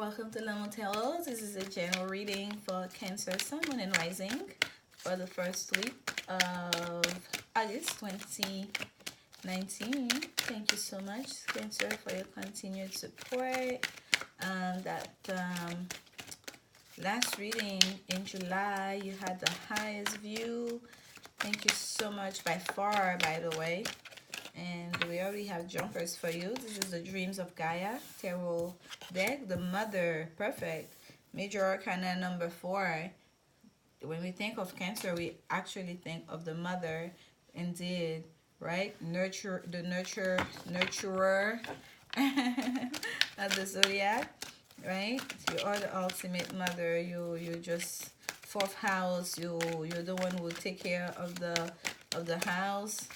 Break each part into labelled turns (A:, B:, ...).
A: Welcome to Lanmoutarot. This is a general reading for Cancer, Sun, Moon, and Rising for the first week of August 2019. Thank you so much, Cancer, for your continued support. Last reading in July, you had the highest view. Thank you so much by far, by the way. And we already have jumpers for you. This is the Dreams of Gaia Tarot deck. The Mother, perfect. Major Arcana number 4. When we think of Cancer, we actually think of the Mother, indeed, right? Nurturer of the zodiac, right? You are the ultimate mother. You just fourth house. You're the one who will take care of the house.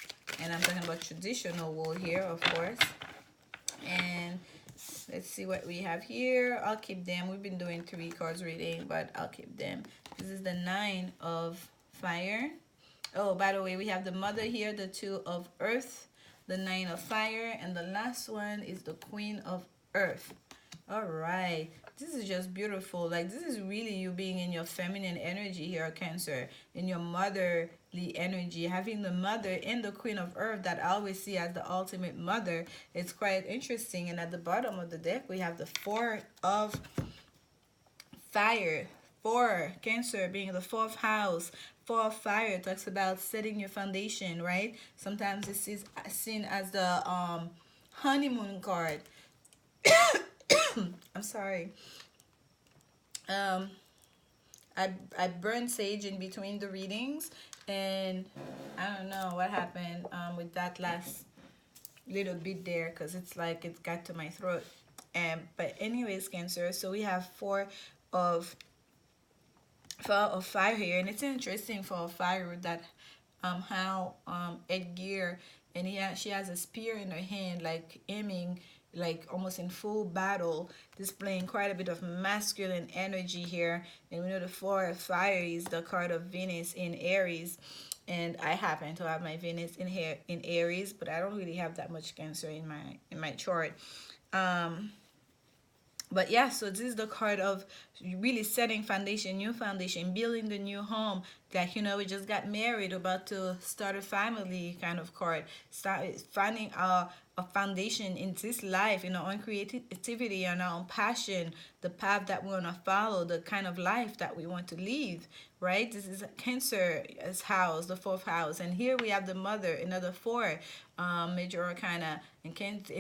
A: And I'm talking about traditional wool here, of course. And let's see what we have here. I'll keep them. We've been doing 3 cards reading, but I'll keep them. This is the 9 of fire. Oh, by the way, we have the Mother here, the 2 of earth, the 9 of fire, and the last one is the Queen of earth. All right. This is just beautiful. Like, this is really you being in your feminine energy here, Cancer, in your motherly energy, having the Mother and the Queen of earth that I always see as the ultimate mother. It's quite interesting. And at the bottom of the deck, we have the 4 of fire. 4, Cancer, being the 4th house. 4 of fire talks about setting your foundation, right? Sometimes this is seen as the honeymoon card. I'm sorry. I burned sage in between the readings, and I don't know what happened with that last little bit there, because it's like it got to my throat. But anyways, Cancer, so we have 4 of fire here, and it's interesting for a fire that how Edgear, and she has a spear in her hand, like aiming, like almost in full battle, displaying quite a bit of masculine energy here. And we know the 4 of fire is the card of Venus in Aries, and I happen to have my Venus in Aries, but I don't really have that much Cancer in my chart. But yeah, so this is the card of really setting foundation, new foundation, building the new home. Like, you know, we just got married, about to start a family kind of card. Start finding a foundation in this life, in our own creativity and our own passion, the path that we want to follow, the kind of life that we want to live, right? This is Cancer's house, the 4th house. And here we have the Mother, another 4, major arcana. And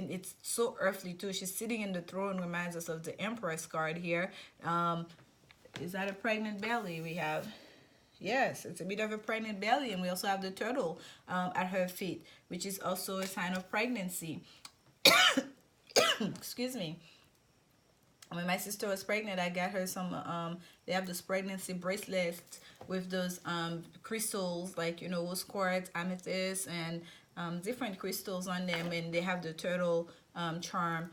A: it's so earthly too. She's sitting in the throne, reminds us of the Empress card here. Is that a pregnant belly we have? Yes, it's a bit of a pregnant belly. And we also have the turtle at her feet, which is also a sign of pregnancy. Excuse me. When my sister was pregnant, I got her some, they have this pregnancy bracelets with those crystals, like, you know, rose quartz, amethyst, and different crystals on them, and they have the turtle charm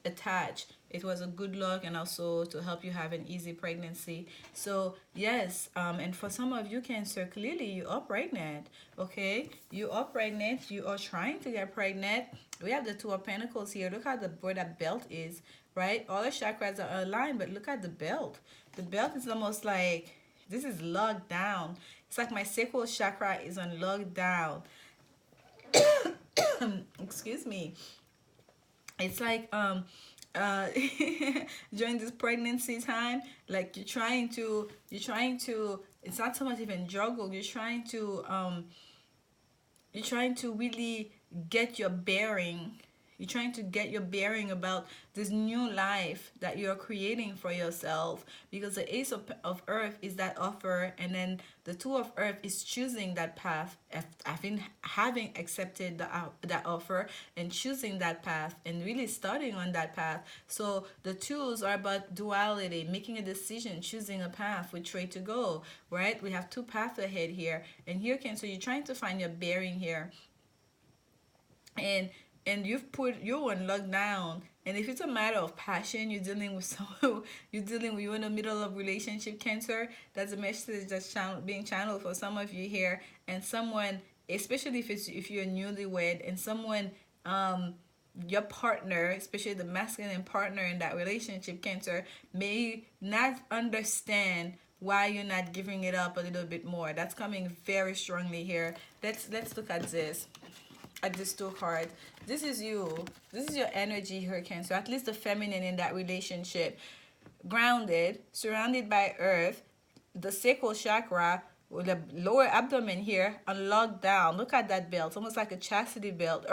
A: attached. It was a good luck, and also to help you have an easy pregnancy. So yes, and for some of you, Cancer, clearly you are pregnant. Okay, you are pregnant. You are trying to get pregnant. We have the 2 of Pentacles here. Look how where that belt is, right? All the chakras are aligned, but look at the belt. The belt is almost like this is locked down. It's like my sacral chakra is on lockdown. Excuse me. It's like during this pregnancy time, like you're trying to it's not so much even juggle, you're trying to really get your bearing. You're trying to get your bearing about this new life that you're creating for yourself, because the Ace of Earth is that offer, and then the 2 of Earth is choosing that path, having accepted that offer and choosing that path and really starting on that path. So the 2s are about duality, making a decision, choosing a path, which way to go, right? We have 2 paths ahead here, and here, Cancer, you're trying to find your bearing here, and you've put your one lockdown. And if it's a matter of passion, you're dealing with someone, you're in the middle of relationship, Cancer, that's a message that's being channeled for some of you here. And someone, especially if you're newlywed, and someone your partner, especially the masculine partner in that relationship, Cancer, may not understand why you're not giving it up a little bit more. That's coming very strongly here. Let's look at this. At this two card. This is you. This is your energy here, Cancer. At least the feminine in that relationship. Grounded, surrounded by earth, the sacral chakra, with the lower abdomen here, unlocked down. Look at that belt. It's almost like a chastity belt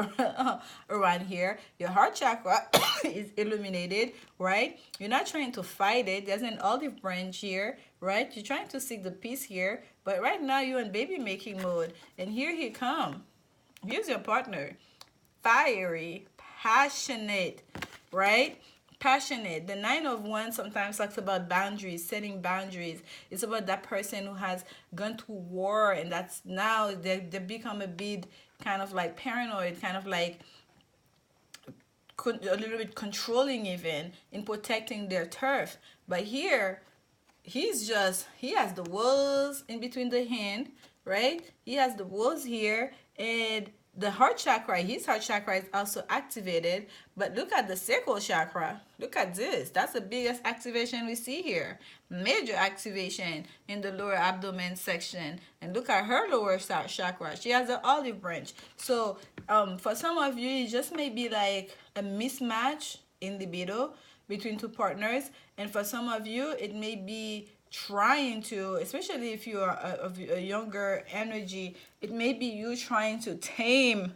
A: around here. Your heart chakra is illuminated, right? You're not trying to fight it. There's an olive branch here, right? You're trying to seek the peace here. But right now, you're in baby making mode. And here he come. Here's your partner. Fiery, passionate, right? Passionate. The Nine of Wands sometimes talks about boundaries, setting boundaries. It's about that person who has gone to war, and that's now they become a bit kind of like paranoid, kind of like a little bit controlling even in protecting their turf. But here, he has the walls in between the hand, right? He has the walls here, and the heart chakra, his heart chakra is also activated. But look at the sacral chakra. Look at this. That's the biggest activation we see here. Major activation in the lower abdomen section. And look at her lower chakra. She has an olive branch. So for some of you, it just may be like a mismatch in libido between two partners. And for some of you, it may be trying to, especially if you are of a younger energy, it may be you trying to tame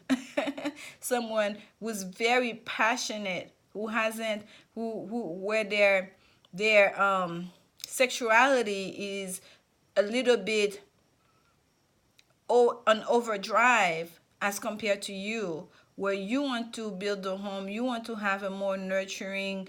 A: someone who's very passionate, who hasn't, who where their sexuality is a little bit an overdrive as compared to you, where you want to build a home, you want to have a more nurturing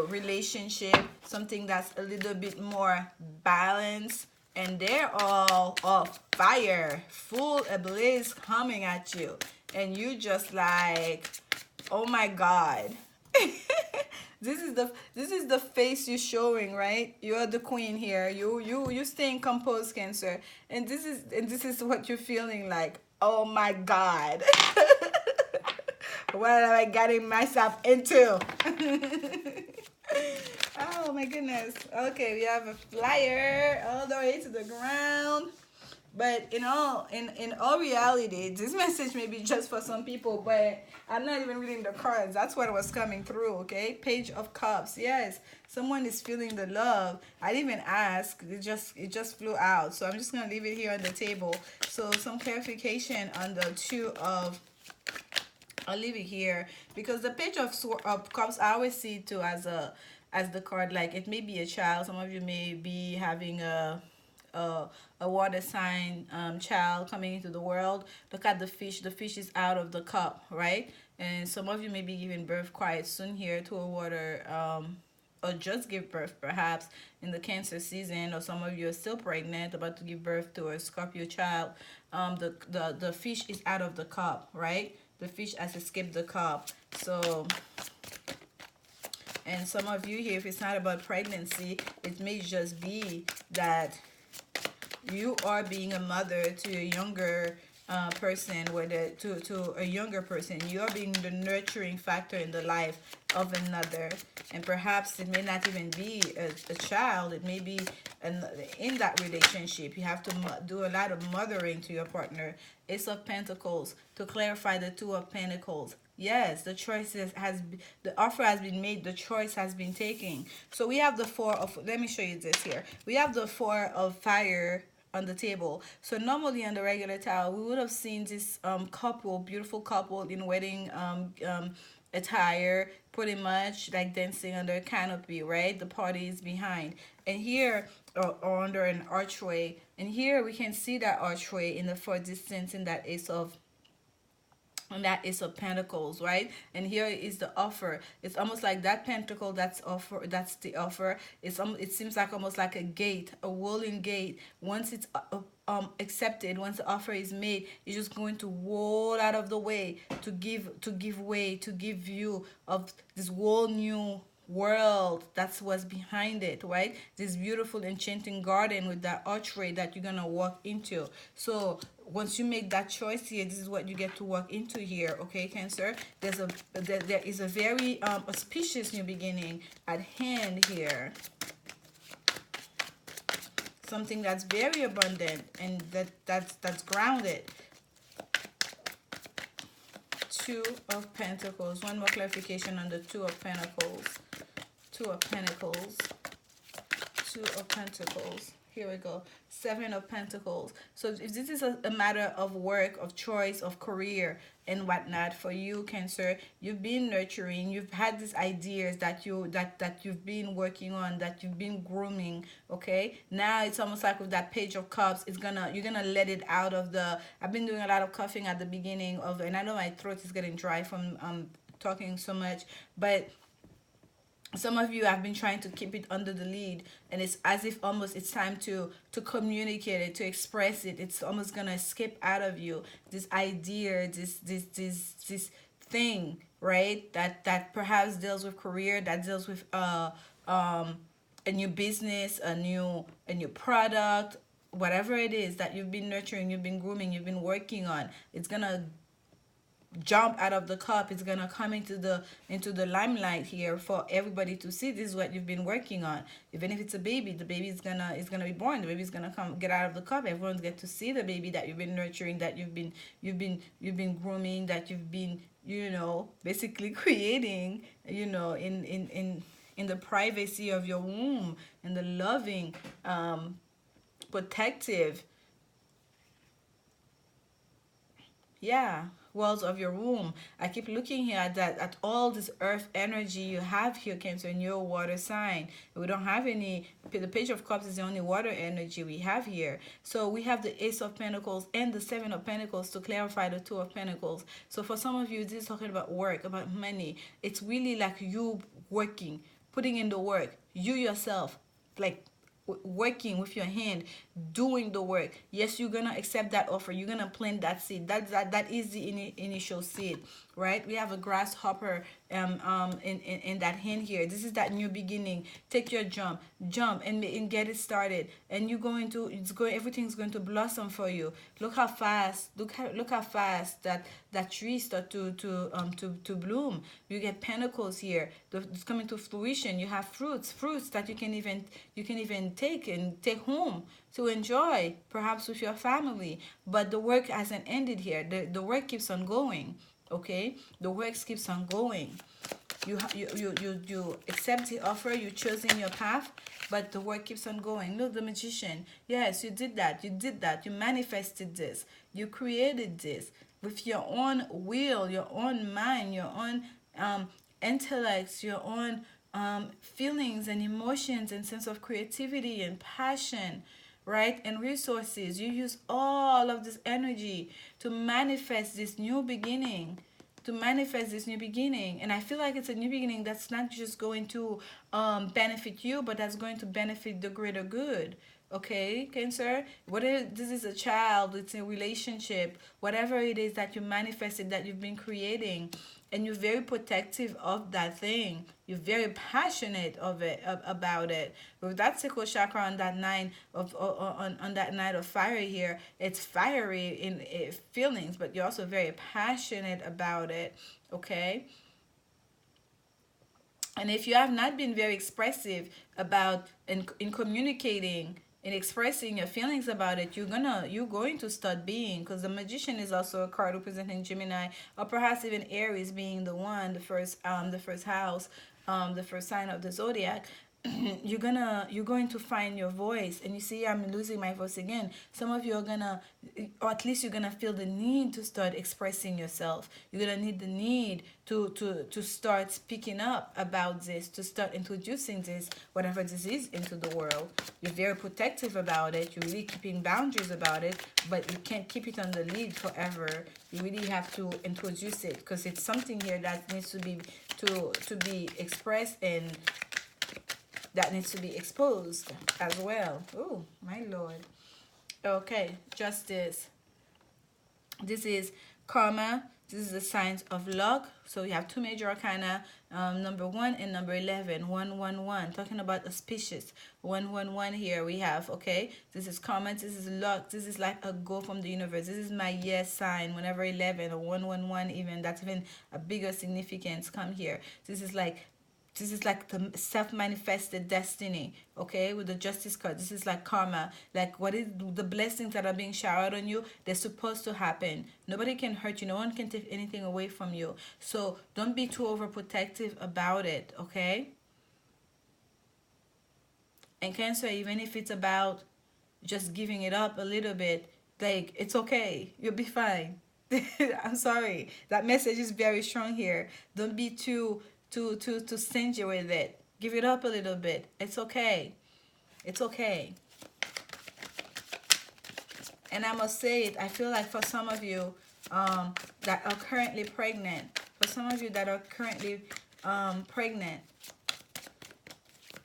A: relationship, something that's a little bit more balanced, and they're all off fire, full ablaze, coming at you, and you just like, oh my god. This is the face you're showing, right? You're the queen here. You staying composed, Cancer, and this is what you're feeling like. Oh my god. What am I getting myself into? Oh my goodness. Okay, we have a flyer all the way to the ground. But in all reality, this message may be just for some people, but I'm not even reading the cards. That's what was coming through, okay? Page of Cups. Yes, someone is feeling the love. I didn't even ask. It just flew out. So I'm just gonna leave it here on the table. So some clarification on the two of, I'll leave it here because the Page of Cups, I always see it too as the card, like it may be a child. Some of you may be having a, a water sign child coming into the world. Look at the fish. The fish is out of the cup, right? And some of you may be giving birth quite soon here to a water, or just give birth perhaps in the Cancer season, or some of you are still pregnant, about to give birth to a Scorpio child. The fish is out of the cup, right? The fish has escaped the cup. So, and some of you here, if it's not about pregnancy, it may just be that you are being a mother to a younger person, whether to a younger person. You are being the nurturing factor in the life of another, and perhaps it may not even be a child. It may be in that relationship. You have to do a lot of mothering to your partner. Ace of Pentacles, to clarify the Two of Pentacles. Yes, the the offer has been made, the choice has been taken. So we have the Four of, let me show you this here. We have the Four of Fire on the table. So normally on the regular tarot, we would have seen this couple, beautiful couple in wedding attire, pretty much like dancing under a canopy, right? The party is behind. And here, or under an archway. And here we can see that archway in the far distance in that Ace of Pentacles, right? And here is the offer. It's almost like that pentacle that's the offer. It seems like almost like a gate, a rolling gate. Once it's accepted, once the offer is made, it's just going to roll out of the way to give way, to give view of this whole new world. That's what's behind it, right? This beautiful enchanting garden with that archway that you're gonna walk into. So once you make that choice here, this is what you get to walk into here, okay, Cancer? There is a very auspicious new beginning at hand here. Something that's very abundant and that's grounded. Two of Pentacles. One more clarification on the Two of Pentacles. Two of Pentacles. Two of Pentacles. Here we go. Seven of Pentacles. So if this is a matter of work, of choice, of career and whatnot for you, Cancer, you've been nurturing, you've had these ideas that you've been working on, that you've been grooming, okay? Now it's almost like with that Page of Cups, you're gonna let it out of the. I've been doing a lot of coughing at the beginning of, and I know my throat is getting dry from talking so much, but some of you have been trying to keep it under the lid, and it's as if almost it's time to communicate it, to express it. It's almost gonna escape out of you, this idea, this thing, right, that perhaps deals with career, that deals with a new business, a new product, whatever it is that you've been nurturing, you've been grooming, you've been working on. It's gonna jump out of the cup. It's gonna come into the limelight here for everybody to see. This is what you've been working on. Even if it's a baby, the baby is gonna be born. The baby's gonna get out of the cup. Everyone's get to see the baby that you've been nurturing, that you've been grooming, that you've been, basically creating, in the privacy of your womb, in the loving, protective, walls of your womb. I keep looking here at all this earth energy you have here, Cancer, in your water sign. We don't have any. The Page of Cups is the only water energy we have here. So we have the Ace of Pentacles and the Seven of Pentacles to clarify the Two of Pentacles. So for some of you, this is talking about work, about money. It's really like you working, putting in the work, you yourself, like working with your hand, doing the work. Yes, you're gonna accept that offer, you're gonna plant that seed. That is the initial seed, right? We have a grasshopper in that hand here. This is that new beginning. Take your jump and get it started, and everything's going to blossom for you. Look how fast that tree start to bloom. You get pentacles here. It's coming to fruition. You have fruits that you can even take home to enjoy, perhaps with your family. But the work hasn't ended here. The work keeps on going. Okay, the work keeps on going. You accept the offer, you choosing your path, but the work keeps on going. Look, the Magician. Yes, you did that. You manifested this. You created this with your own will, your own mind, your own intellects, your own feelings and emotions and sense of creativity and passion, right, and resources. You use all of this energy to manifest this new beginning, and I feel like it's a new beginning that's not just going to benefit you, but that's going to benefit the greater good. Okay, Cancer, whether this is a child, it's a relationship, whatever it is that you manifested, that you've been creating, and you're very protective of that thing, you're very passionate about it. With that sacral chakra on that on that night of fire here, it's fiery in feelings, but you're also very passionate about it. Okay, and if you have not been very expressive about in communicating, in expressing your feelings about it, you're going to start being, because the Magician is also a card representing Gemini, or perhaps even Aries being the first house, the first sign of the zodiac. You're going to find your voice. And you see, I'm losing my voice again. Some of you are gonna, or at least you're gonna feel the need to start expressing yourself. You're gonna need the need to start speaking up about this, to start introducing this, whatever this is, into the world. You're very protective about it. You're really keeping boundaries about it, but you can't keep it on the lead forever. You really have to introduce it, because it's something here that needs to be expressed, and that needs to be exposed as well. Oh, my Lord. Okay, Justice. This is karma. This is the signs of luck. So you have two major arcana, number 1 and number 11. 111, talking about auspicious. 111 here we have, okay? This is karma, this is luck, this is like a go from the universe. This is my yes sign. Whenever 11 or 111, even, that's even a bigger significance come here. This is like the self-manifested destiny, okay, with the justice card. This is like karma, like what is the blessings that are being showered on you. They're supposed to happen. Nobody can hurt you. No one can take anything away from you. So don't be too overprotective about it, okay? And Cancer, even if it's about just giving it up a little bit, like, it's okay. You'll be fine. I'm sorry. That message is very strong here. Don't be too stingy with it. Give it up a little bit. It's okay. It's okay. And I must say it, I feel like for some of you that are currently pregnant, pregnant,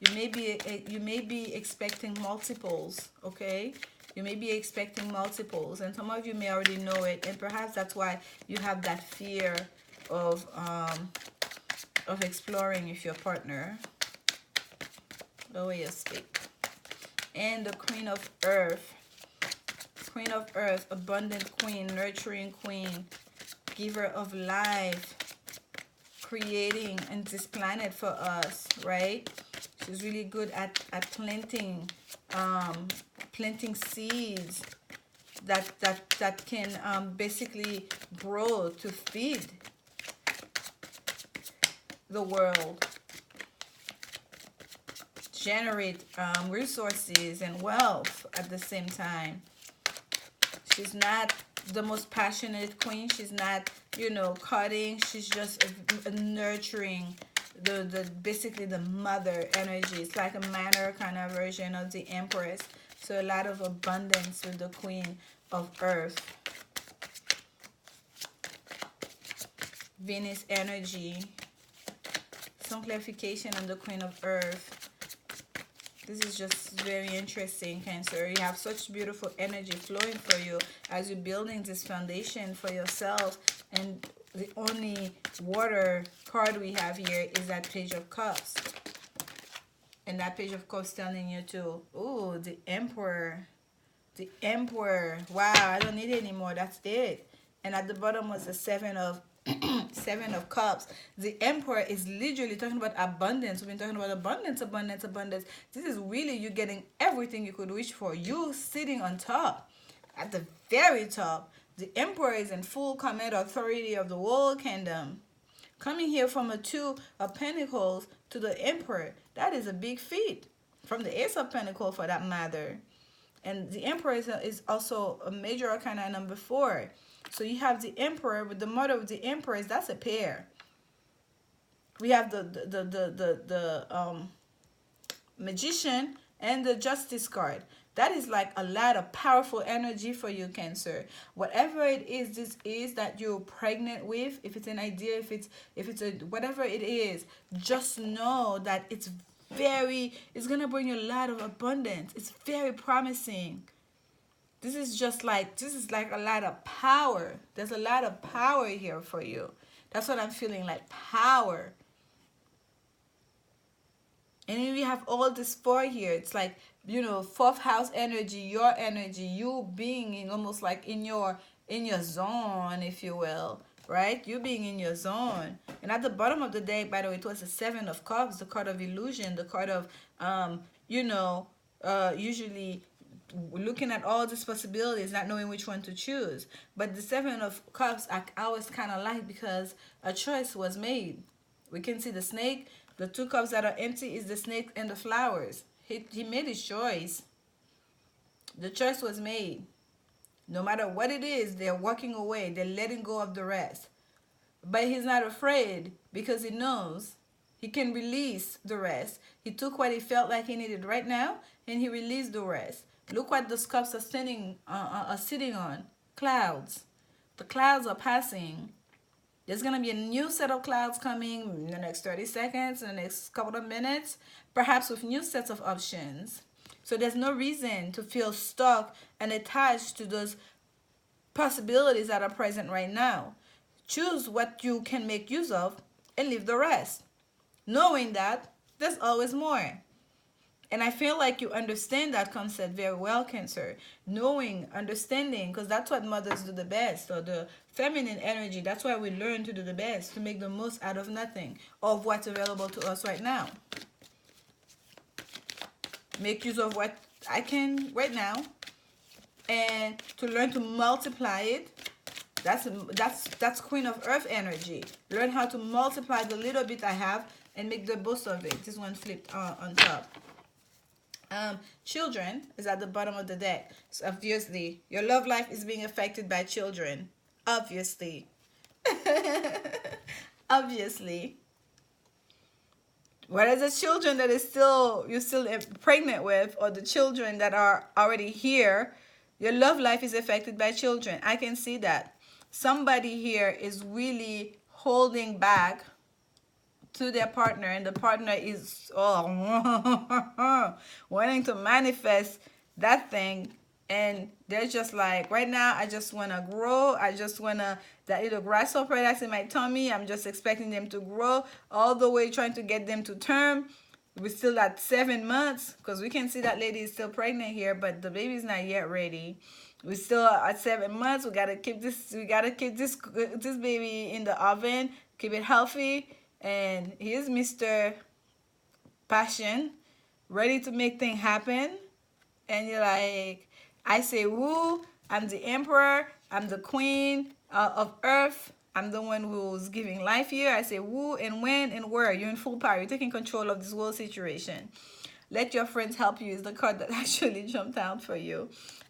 A: you may be expecting multiples, okay? You may be expecting multiples, and some of you may already know it, and perhaps that's why you have that fear of exploring with your partner. The way you speak. And the Queen of Earth. Queen of Earth, abundant queen, nurturing queen, giver of life, creating in this planet for us, right? She's really good at planting seeds that can basically grow to feed the world, generate resources and wealth at the same time. She's not the most passionate queen. She's not, you know, cutting. She's just nurturing the basically the mother energy. It's like a manner kind of version of the Empress. So a lot of abundance with the Queen of Earth. Venus energy. Some clarification on the Queen of Earth. This is just very interesting, Cancer. You have such beautiful energy flowing for you as you're building this foundation for yourself. And the only water card we have here is that Page of Cups. And that Page of Cups telling you to, ooh, the Emperor. The Emperor. Wow, I don't need it anymore. That's it. And at the bottom was the Seven of Cups. The Emperor is literally talking about abundance. We've been talking about abundance, abundance, abundance. This is really you getting everything you could wish for. You sitting on top, at the very top. The Emperor is in full command authority of the whole kingdom. Coming here from a Two of Pentacles to the Emperor, that is a big feat. From the Ace of Pentacles for that matter. And the Emperor is also a major arcana number 4. So you have the Emperor with the mother of the Empress. That's a pair. We have the Magician and the Justice card. That is like a lot of powerful energy for you, Cancer. Whatever it is, this is that you're pregnant with. If it's an idea, if it's a whatever it is, just know that it's gonna bring you a lot of abundance. It's very promising. This is like a lot of power. There's a lot of power here for you. That's what I'm feeling, like power. And then we have all this 4 here. It's like, you know, 4th house energy, your energy, you being in almost like in your zone, if you will, right? You being in your zone. And at the bottom of the deck, by the way, it was the 7 of Cups, the card of illusion, the card of, usually looking at all these possibilities, not knowing which one to choose. But the 7 of Cups, I always kind of like because a choice was made. We can see the snake. The 2 cups that are empty is the snake and the flowers. He made his choice. The choice was made. No matter what it is, they're walking away. They're letting go of the rest. But he's not afraid because he knows he can release the rest. He took what he felt like he needed right now and he released the rest. Look what those cups are sitting on. Clouds. The clouds are passing. There's going to be a new set of clouds coming in the next 30 seconds, in the next couple of minutes, perhaps with new sets of options. So there's no reason to feel stuck and attached to those possibilities that are present right now. Choose what you can make use of and leave the rest, knowing that there's always more. And I feel like you understand that concept very well, Cancer. Knowing, understanding, because that's what mothers do the best, or the feminine energy. That's why we learn to do the best, to make the most out of nothing, of what's available to us right now. Make use of what I can right now, and to learn to multiply it. That's Queen of Earth energy. Learn how to multiply the little bit I have and make the most of it. This one flipped on top. Children is at the bottom of the deck. So obviously, your love life is being affected by children. Obviously. Obviously. Whether the children that you're still pregnant with, or the children that are already here, your love life is affected by children. I can see that. Somebody here is really holding back to their partner, and the partner is wanting to manifest that thing, and they're just like, right now I just want to grow. I just want to, that little grasshopper that's in my tummy, I'm just expecting them to grow, all the way trying to get them to term. We're still at 7 months, because we can see that lady is still pregnant here, but the baby's not yet ready. We're still at 7 months. We gotta keep this baby in the oven, keep it healthy. And here's Mr. Passion, ready to make things happen. And you're like, I say woo, I'm the emperor, I'm the queen of earth, I'm the one who's giving life here. I say woo, and when and where. You're in full power. You're taking control of this whole situation. Let your friends help you is the card that actually jumped out for you.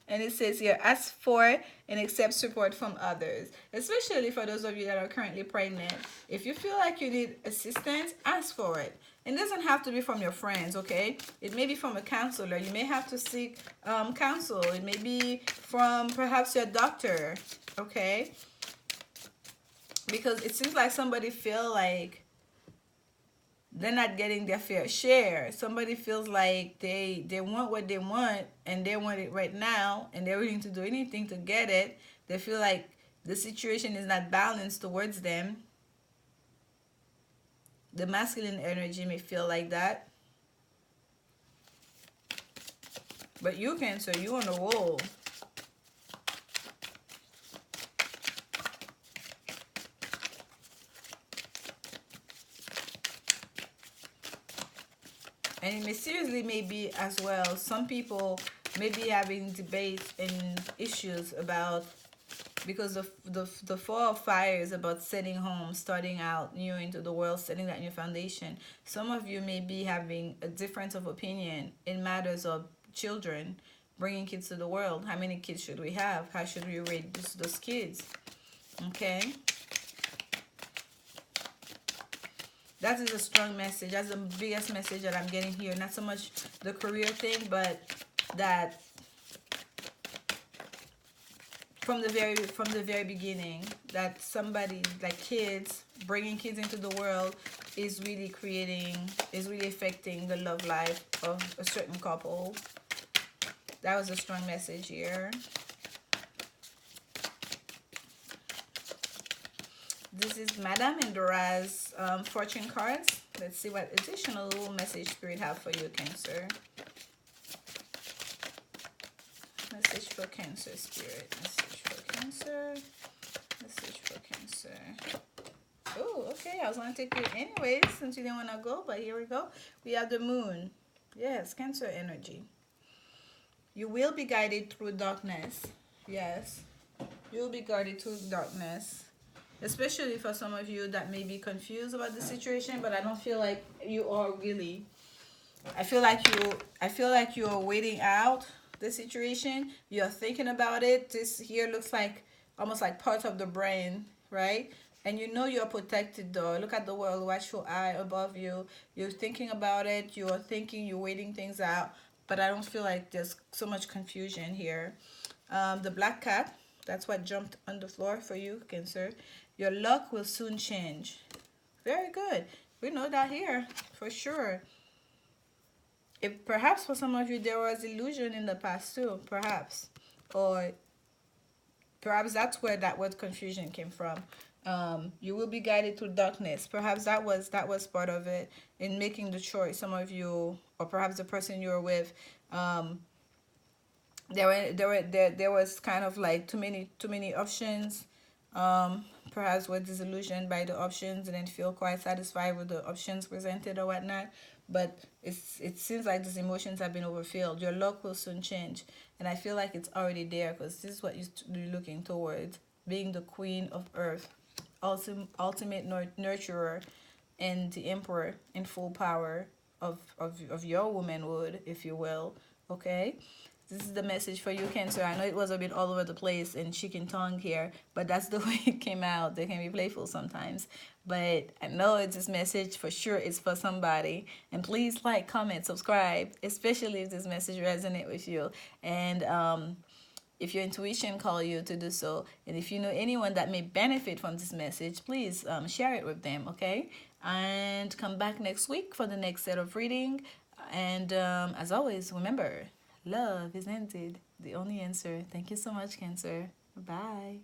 A: And it says here, ask for and accept support from others, especially for those of you that are currently pregnant. If you feel like you need assistance, ask for it. It doesn't have to be from your friends, okay? It may be from a counselor. You may have to seek counsel. It may be from perhaps your doctor, okay? Because it seems like somebody feel like they're not getting their fair share. Somebody feels like they want what they want, and they want it right now, and they're willing to do anything to get it. They feel like the situation is not balanced towards them. The masculine energy may feel like that. But you, Cancer, you on a roll. And it may seriously may be as well. Some people may be having debates and issues about, because the Four of Fire is about setting home, starting out new into the world, setting that new foundation. Some of you may be having a difference of opinion in matters of children, bringing kids to the world. How many kids should we have? How should we raise those kids? Okay. That is a strong message. That's the biggest message that I'm getting here. Not so much the career thing, but that from the very beginning, that somebody, like kids, bringing kids into the world is really affecting the love life of a certain couple. That was a strong message here. This is Madame Indora's fortune cards. Let's see what additional message Spirit have for you, Cancer. Message for Cancer, Spirit. Message for Cancer. Message for Cancer. Oh, okay. I was going to take you anyways, since you didn't want to go, but here we go. We have the Moon. Yes, Cancer energy. You will be guided through darkness. Yes. You will be guided through darkness. Especially for some of you that may be confused about the situation, but I don't feel like you are really. I feel like you are waiting out the situation. You're thinking about it. This here looks like almost like part of the brain, right? And you know you're protected though. Look at the world, watchful eye above you. You're thinking about it. You're thinking, you're waiting things out. But I don't feel like there's so much confusion here. The black cat, that's what jumped on the floor for you, Cancer. Your luck will soon change. Very good. We know that here for sure. If perhaps for some of you there was illusion in the past too, perhaps. Or perhaps that's where that word confusion came from. You will be guided through darkness. Perhaps that was part of it in making the choice. Some of you, or perhaps the person you're with, um, there was kind of like too many options. Perhaps were disillusioned by the options and didn't feel quite satisfied with the options presented or whatnot. But it seems like these emotions have been overfilled. Your luck will soon change, and I feel like it's already there because this is what you're looking towards: being the queen of earth, ultimate nurturer, and the emperor in full power of your womanhood, if you will. Okay, this is the message for you, Cancer. I know it was a bit all over the place and chicken tongue here, but that's the way it came out. They can be playful sometimes, but I know it's this message for sure. It's for somebody, and please like, comment, subscribe, especially if this message resonates with you. And if your intuition call you to do so, and if you know anyone that may benefit from this message, please share it with them. Okay, and come back next week for the next set of reading. And as always, remember, love is indeed the only answer. Thank you so much, Cancer. Bye.